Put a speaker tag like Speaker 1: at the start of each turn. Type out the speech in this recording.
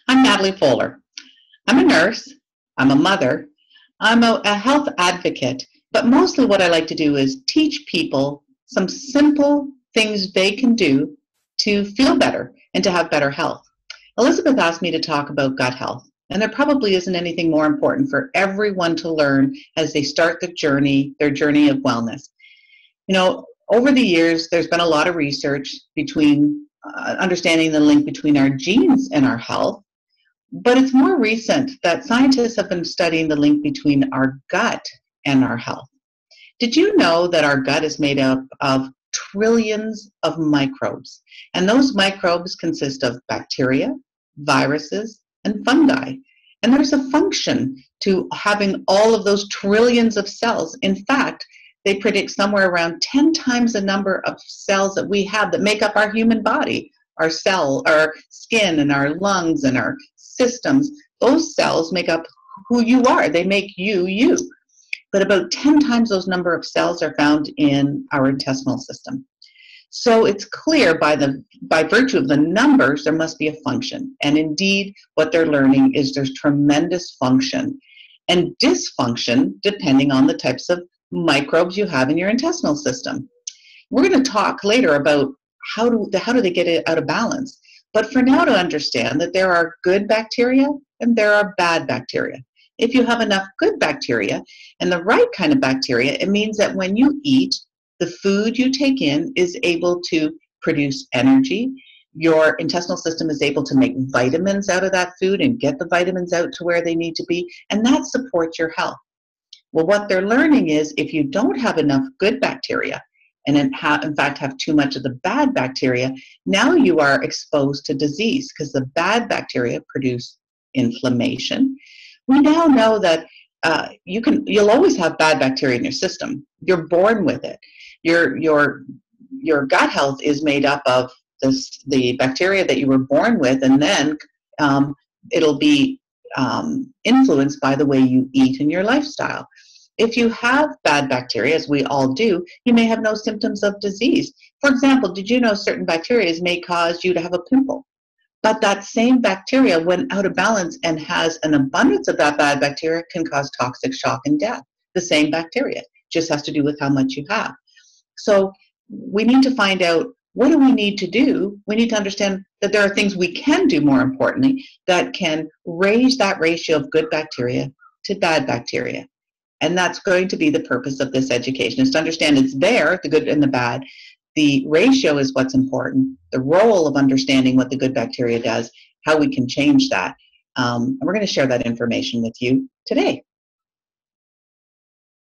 Speaker 1: I'm Natalie Foeller. I'm a nurse, I'm a mother, I'm a health advocate, but mostly what I like to do is teach people some simple things they can do to feel better and to have better health. Elizabeth asked me to talk about gut health, and there probably isn't anything more important for everyone to learn as they start their journey of wellness. You know, over the years, there's been a lot of research between understanding the link between our genes and our health. But it's more recent that scientists have been studying the link between our gut and our health. Did you know that our gut is made up of trillions of microbes? And those microbes consist of bacteria, viruses, and fungi. And there's a function to having all of those trillions of cells. In fact, they predict somewhere around 10 times the number of cells that we have that make up our human body, our skin and our lungs and our systems. Those cells make up who you are. They make you, you. But about 10 times those number of cells are found in our intestinal system. So it's clear by virtue of the numbers, there must be a function. And indeed, what they're learning is there's tremendous function and dysfunction depending on the types of microbes you have in your intestinal system. We're going to talk later about how do they get it out of balance. But for now, to understand that there are good bacteria and there are bad bacteria. If you have enough good bacteria and the right kind of bacteria, it means that when you eat, the food you take in is able to produce energy. Your intestinal system is able to make vitamins out of that food and get the vitamins out to where they need to be, and that supports your health. Well, what they're learning is if you don't have enough good bacteria, and in fact have too much of the bad bacteria, now you are exposed to disease because the bad bacteria produce inflammation. We now know that you'll always have bad bacteria in your system. You're born with it. Your gut health is made up of the bacteria that you were born with, and then it'll be influenced by the way you eat and your lifestyle. If you have bad bacteria, as we all do, you may have no symptoms of disease. For example, did you know certain bacteria may cause you to have a pimple? But that same bacteria, when out of balance and has an abundance of that bad bacteria, can cause toxic shock and death. The same bacteria, just has to do with how much you have. So we need to find out, what do we need to do? We need to understand that there are things we can do, more importantly, that can raise that ratio of good bacteria to bad bacteria. And that's going to be the purpose of this education, is to understand it's there, the good and the bad. The ratio is what's important, the role of understanding what the good bacteria does, how we can change that. And we're going to share that information with you today.